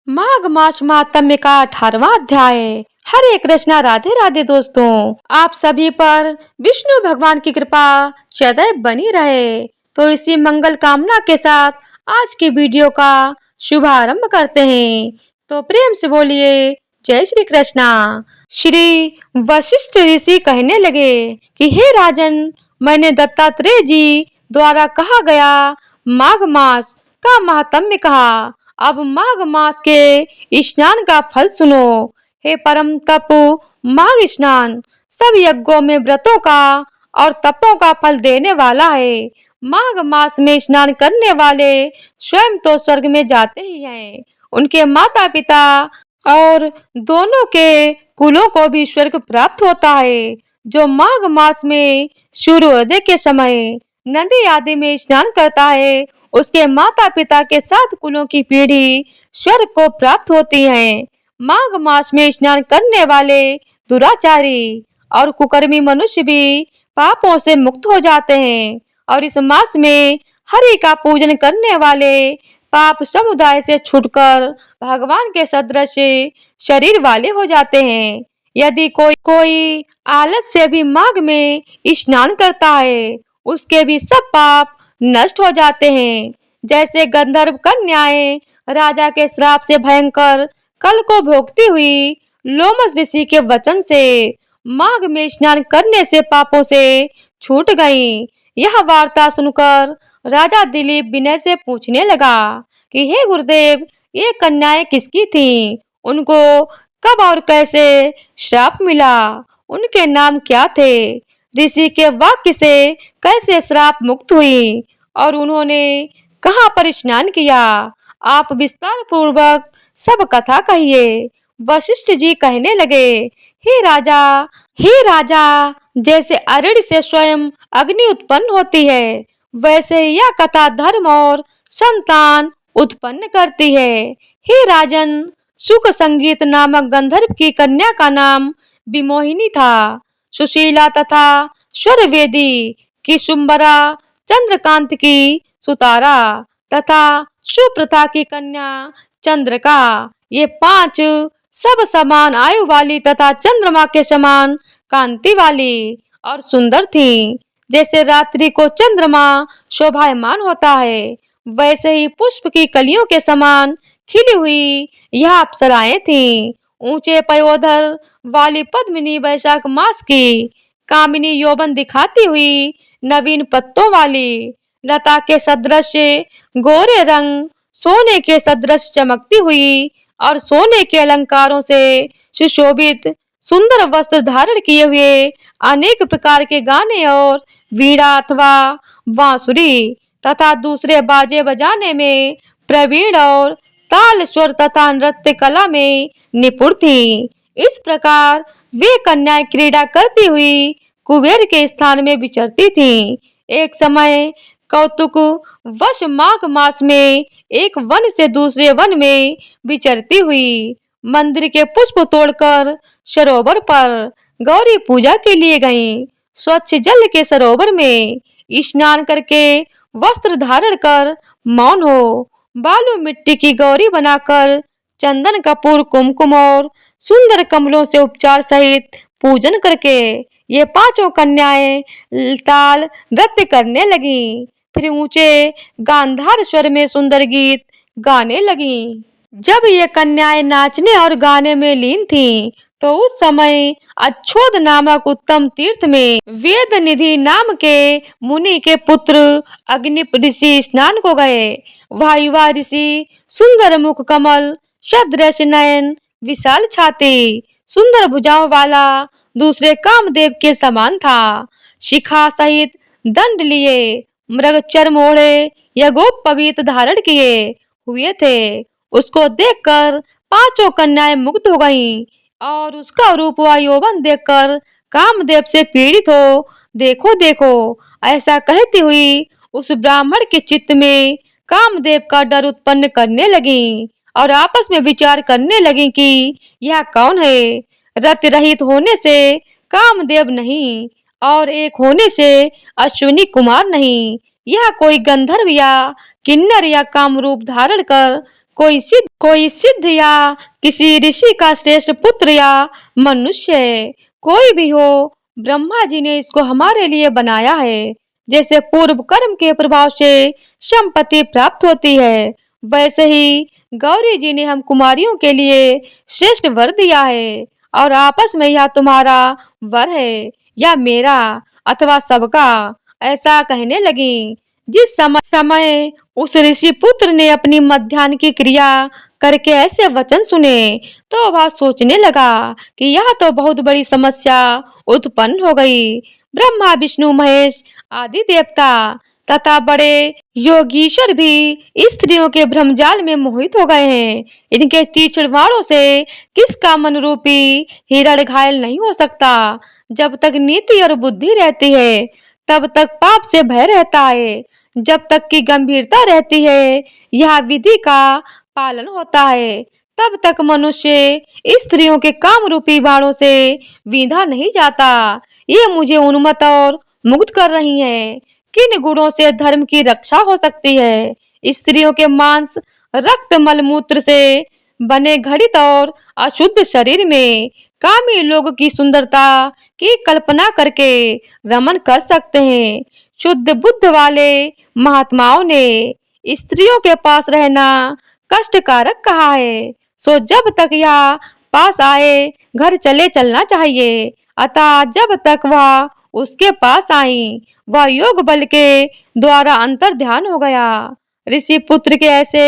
माघ मास महात्म्य का 18वां अध्याय। हरे कृष्णा, राधे राधे दोस्तों। आप सभी पर विष्णु भगवान की कृपा सदैव बनी रहे। तो इसी मंगल कामना के साथ आज की वीडियो का शुभारंभ करते हैं। तो प्रेम से बोलिए जय श्री कृष्णा। श्री वशिष्ठ ऋषि कहने लगे कि हे राजन, मैंने दत्तात्रेय जी द्वारा कहा गया माघ मास का महात्म्य कहा। अब माघ मास के स्नान का फल सुनो। हे परम तप माघ स्नान सब यज्ञों में व्रतों का और तपों का फल देने वाला है। माघ मास में स्नान करने वाले स्वयं तो स्वर्ग में जाते ही हैं, उनके माता पिता और दोनों के कुलों को भी स्वर्ग प्राप्त होता है। जो माघ मास में सूर्योदय के समय नदी आदि में स्नान करता है, उसके माता पिता के 7 कुलों की पीढ़ी स्वर्ग को प्राप्त होती है। माघ मास में स्नान करने वाले दुराचारी और कुकर्मी मनुष्य भी पापों से मुक्त हो जाते हैं और इस मास में हरि का पूजन करने वाले पाप समुदाय से छूटकर भगवान के सदृश शरीर वाले हो जाते हैं। यदि कोई आलस से भी माघ में स्नान करता है, उसके भी सब पाप नष्ट हो जाते हैं। जैसे गंधर्व कन्याएं राजा के श्राप से भयंकर कल को भोगती हुई लोमस ऋषि के वचन से माघ में स्नान करने से पापों से छूट गईं। यह वार्ता सुनकर राजा दिलीप विनय से पूछने लगा कि हे गुरुदेव, ये कन्याएं किसकी थीं? उनको कब और कैसे श्राप मिला? उनके नाम क्या थे? ऋषि के वाक्य से कैसे श्राप मुक्त हुई और उन्होंने कहाँ पर स्नान किया? आप विस्तार पूर्वक सब कथा कहिए। वशिष्ठ जी कहने लगे, हे राजा, जैसे अरण्य से स्वयं अग्नि उत्पन्न होती है, वैसे ही यह कथा धर्म और संतान उत्पन्न करती है। हे राजन, सुख संगीत नामक गंधर्व की कन्या का नाम विमोहिनी था। सुशीला तथा स्वरवेदी की शुंभरा, चंद्रकांत की सुतारा तथा सुप्रथा की कन्या चंद्रका, ये 5 सब समान आयु वाली तथा चंद्रमा के समान कांति वाली और सुंदर थीं। जैसे रात्रि को चंद्रमा शोभायमान होता है, वैसे ही पुष्प की कलियों के समान खिली हुई यह अप्सराएं थीं। ऊंचे पयोधर वाली पद्मिनी वैशाख मास की कामिनी, यौवन दिखाती हुई नवीन पत्तों वाली लता के सदृश गोरे रंग, सोने के सदृश चमकती हुई और सोने के अलंकारों से सुशोभित सुंदर वस्त्र धारण किए हुए अनेक प्रकार के गाने और वीणा अथवा बांसुरी तथा दूसरे बाजे बजाने में प्रवीण और ताल स्वर तथा नृत्य कला में निपुण थी। इस प्रकार वे कन्याएं क्रीड़ा करती हुई कुबेर के स्थान में विचरती थीं। एक समय कौतुक वश माघ मास में एक वन से दूसरे वन में विचरती हुई मंदिर के पुष्प तोड़कर सरोवर पर गौरी पूजा के लिए गईं। स्वच्छ जल के सरोवर में स्नान करके वस्त्र धारण कर मौन हो बालू मिट्टी की गौरी बनाकर चंदन कपूर कुमकुम और सुंदर कमलों से उपचार सहित पूजन करके ये 5 कन्याएं ताल नृत्य करने लगीं। फिर ऊंचे गांधार स्वर में सुंदर गीत गाने लगीं। जब ये कन्याएं नाचने और गाने में लीन थीं, तो उस समय अच्छोद नामक उत्तम तीर्थ में वेद निधि नाम के मुनि के पुत्र अग्निप ऋषि स्नान को गए। वह युवा ऋषि सुंदर मुख कमल, सदृश नयन, विशाल छाती, सुंदर भुजाओं वाला दूसरे कामदेव के समान था। शिखा सहित दंड लिए, मृग चर्म ओढ़े, यज्ञोपवीत धारण किए हुए थे। उसको देखकर 5 कन्याएं मुग्ध हो गईं और उसका रूप व यौवन देखकर कामदेव से पीड़ित हो देखो देखो ऐसा कहती हुई उस ब्राह्मण के चित्त में कामदेव का डर उत्पन्न करने लगी और आपस में विचार करने लगी कि यह कौन है। रति रहित होने से कामदेव नहीं और एक होने से अश्विनी कुमार नहीं, यह कोई गंधर्व या किन्नर या काम रूप धारण कर कोई सिद्ध या किसी ऋषि का श्रेष्ठ पुत्र या मनुष्य है, कोई भी हो, ब्रह्मा जी ने इसको हमारे लिए बनाया है। जैसे पूर्व कर्म के प्रभाव से संपत्ति प्राप्त होती है, वैसे ही गौरी जी ने हम कुमारियों के लिए श्रेष्ठ वर दिया है। और आपस में यह तुम्हारा वर है या मेरा अथवा सबका, ऐसा कहने लगी। जिस समय उस ऋषि पुत्र ने अपनी मध्याह्न की क्रिया करके ऐसे वचन सुने, तो वह सोचने लगा कि यह तो बहुत बड़ी समस्या उत्पन्न हो गई। ब्रह्मा विष्णु महेश आदि देवता तथा बड़े योगीश्वर भी स्त्रियों के भ्रमजाल में मोहित हो गए हैं। इनके तीक्ष्ण बाणों से किसका मन रूपी हिरण घायल नहीं हो सकता। जब तक नीति और बुद्धि रहती है, तब तक पाप से भय रहता है। जब तक की गंभीरता रहती है, यह विधि का पालन होता है, तब तक मनुष्य स्त्रियों के काम रूपी बाणों से विंधा नहीं जाता। ये मुझे उन्मत्त और मुक्त कर रही है। किन गुणों से धर्म की रक्षा हो सकती है? स्त्रियों के मांस, रक्त, मलमूत्र से बने घड़ित और अशुद्ध शरीर में कामी लोग की सुंदरता की कल्पना करके रमन कर सकते हैं। शुद्ध बुद्ध वाले महात्माओं ने स्त्रियों के पास रहना कष्टकारक कहा है। सो जब तक यह पास आए, घर चले चलना चाहिए। अतः जब तक वह उसके पास आई, वह योग बल के द्वारा अंतर ध्यान हो गया। ऋषि पुत्र के ऐसे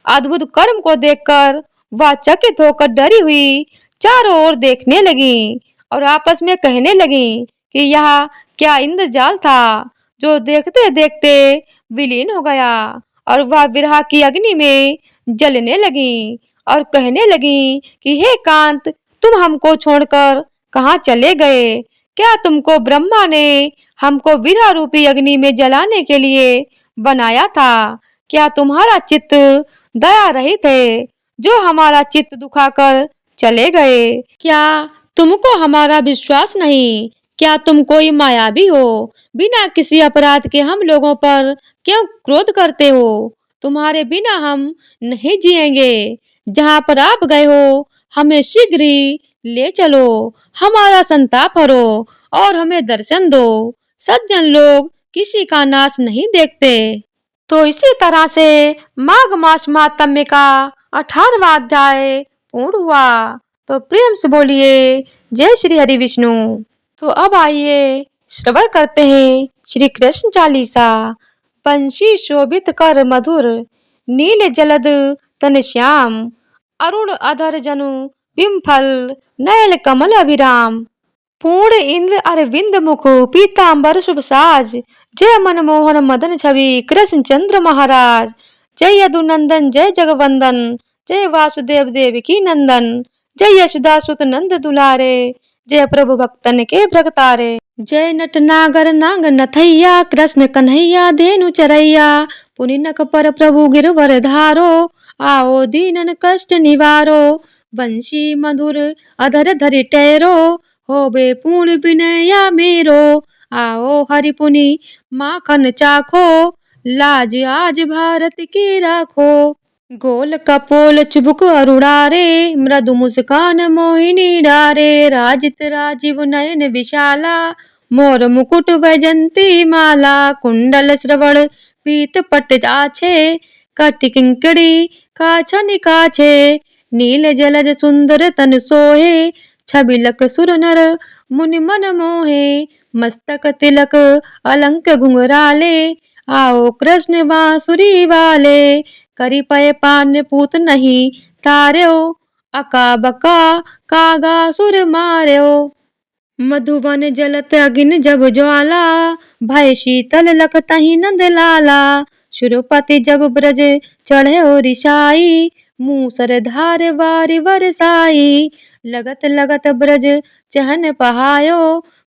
अद्भुत कर्म को देखकर वह चकित होकर डरी हुई चारों ओर देखने लगी और आपस में कहने लगी कि यह क्या इंद्रजाल था जो देखते देखते विलीन हो गया। और वह विरह की अग्नि में जलने लगी और कहने लगी कि हे कांत, तुम हमको छोड़कर कहाँ चले गए? क्या तुमको ब्रह्मा ने हमको विरह रूपी अग्नि में जलाने के लिए बनाया था? क्या तुम्हारा चित्त दया रहित है जो हमारा चित्त दुखाकर चले गए? क्या तुमको हमारा विश्वास नहीं? क्या तुम कोई मायावी हो? बिना किसी अपराध के हम लोगों पर क्यों क्रोध करते हो? तुम्हारे बिना हम नहीं जिएंगे। जहाँ पर आप गए हो, हमें शीघ्र ही ले चलो, हमारा संताप हरो और हमें दर्शन दो। सज्जन लोग किसी का नाश नहीं देखते। तो इसी तरह से माघ मास महात्म्य का 18वां अध्याय पूर्ण हुआ। तो प्रेम से बोलिए जय श्री हरि विष्णु। तो अब आइए श्रवण करते हैं श्री कृष्ण चालीसा। बंशी शोभित कर मधुर, नील जलद तन श्याम, अरुण अधर जनु बिम्फल, नयल कमल अभिराम। पूर्ण इंद्र अरविंद मुख, पीतांबर शुभ साज, जय मनमोहन मदन छवि, कृष्ण चंद्र महाराज। जय यदुनंदन जय जगवंदन, जय वासुदेव देवकी नंदन, जय यशोदा सुत नंद दुलारे, जय प्रभु भक्तन के भ्रगतारे। जय नट नागर नांग नथैया, कृष्ण कन्हैया धेनु चरैया, पुनि नक पर प्रभु गिरवर धारो, आओ दीनन कष्ट निवारो। बंशी मधुर अधर धरि टैरो, होबे पूर्ण विनया मेरो, आओ हरि पुनि माखन चाखो, लाज आज भारत की राखो। गोल कपोल चुबुक अरुणारे, मृदु मुस्कान मोहिनी डारे, राजित राजीव नयन विशाला, मोर मुकुट वैजंती माला। कुंडल श्रवण पीत पट जाछे, कटि किंकड़ी काछन काछे, नील जलज सुंदर तन सोहे, छबिलक सुर नर मुनि मन मोहे। मस्तक तिलक अलंक घुंघराले, आओ कृष्ण बांसुरी वाले, करी पय पान पूत नहीं तार्यो, अका बका कागा सुर मार्यो। मधुबन जलत अगिन जब ज्वाला, भय शीतल लख तहि नंद लाला। सुरपति जब ब्रज चढ़े रिसाई, मूसर धार बारी बरसाई। लगत लगत ब्रज चहन पहायो,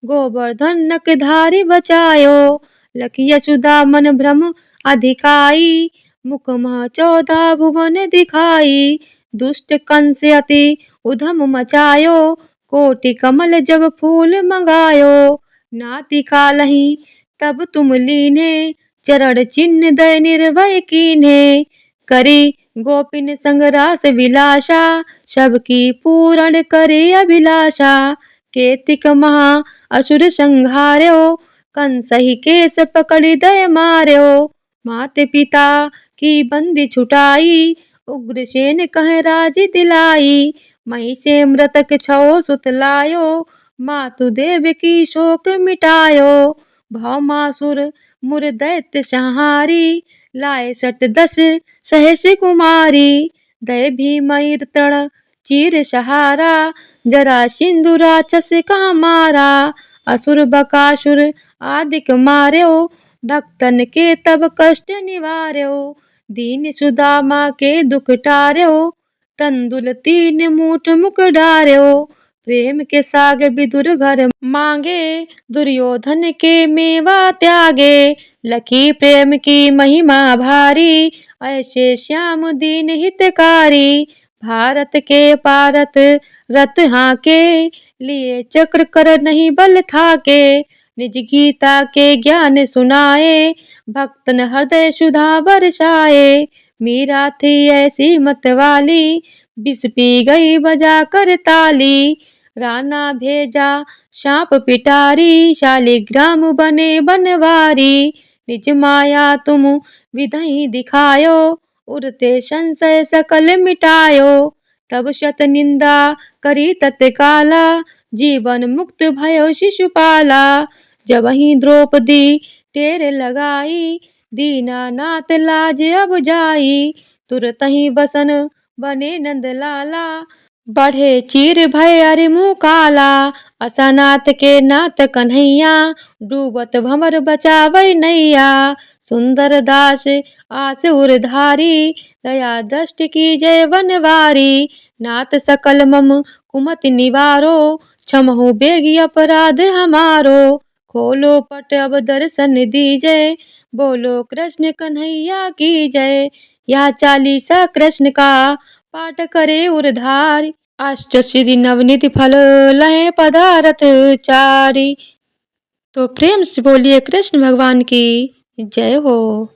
गोवर्धन नक धारी बचायो। लखी यशोदा मन भ्रम अधिकाई, मुख मह 14 भुवन दिखाई। दुष्ट कंस अति उधम मचायो, कोटि कमल जब फूल मंगायो। नाति कालहि तब तुम लीने, चरण चिन्ह दय निर्भय कीन्हे, करी गोपिन संग रास विलासा, सबकी पूरण करे अभिलाषा। केतिक महा असुर संहार्यो, कंस ही केस पकड़ी दय मार्यो। मात पिता की बंदी छुटाई, उग्रसेन कह राज दिलाई। मही से मृतक छो सुत लायो, मातु देव की शोक मिटायो। भौमासुर मुर दैत्य संहारी, लाए सट 10 सहस कुमारी। दय भीमहि तृण चीर सहारा, जरा सिंधु राक्षस कहाँ मारा। असुर बकासुर आदिक मार्यो, भक्तन के तब कष्ट निवार्यो। दीन सुदामा के दुख टार्यो, तंदुल 3 मूठ मुख डार्यो। प्रेम के साग विदुर घर मांगे, दुर्योधन के मेवा त्यागे। लखी प्रेम की महिमा भारी, ऐसे श्याम दीन हितकारी। भारत के पारत रथ हाके, लिए चक्र कर नहीं बल थाके। निज गीता के ज्ञान सुनाए, भक्तन हृदय सुधा बरसाए। मीरा थी ऐसी मतवाली, विष पी गई बजा कर ताली। राना भेजा सांप पिटारी, शालिग्राम बने बनवारी। निज माया तुम विधहि दिखायो, उरते संशय सकल मिटायो। तब शत निंदा करी तत्काला, जीवन मुक्त भयो शिशुपाला। जबहि द्रौपदी टेर लगाई, दीनानाथ लाज अब जाई। तुरतहि बसन बने नंद लाला, बढ़े चीर भय अरि मुँह काला। असनाथ के नाथ कन्हैया, डूबत भंवर बचावै नैया। सुंदर दास आस उरधारी, दया दृष्टि की जय बनवारी। नाथ सकल मम कुमति निवारो, क्षमहु बेगी अपराध हमारो। खोलो पट अब दर्शन दीजय, बोलो कृष्ण कन्हैया की जय। यह चालीसा कृष्ण का पाठ करे उरधारी, अष्ट सिद्धि नवनीत फल लहे पदारथ चारी। तो प्रेम से बोलिए कृष्ण भगवान की जय हो।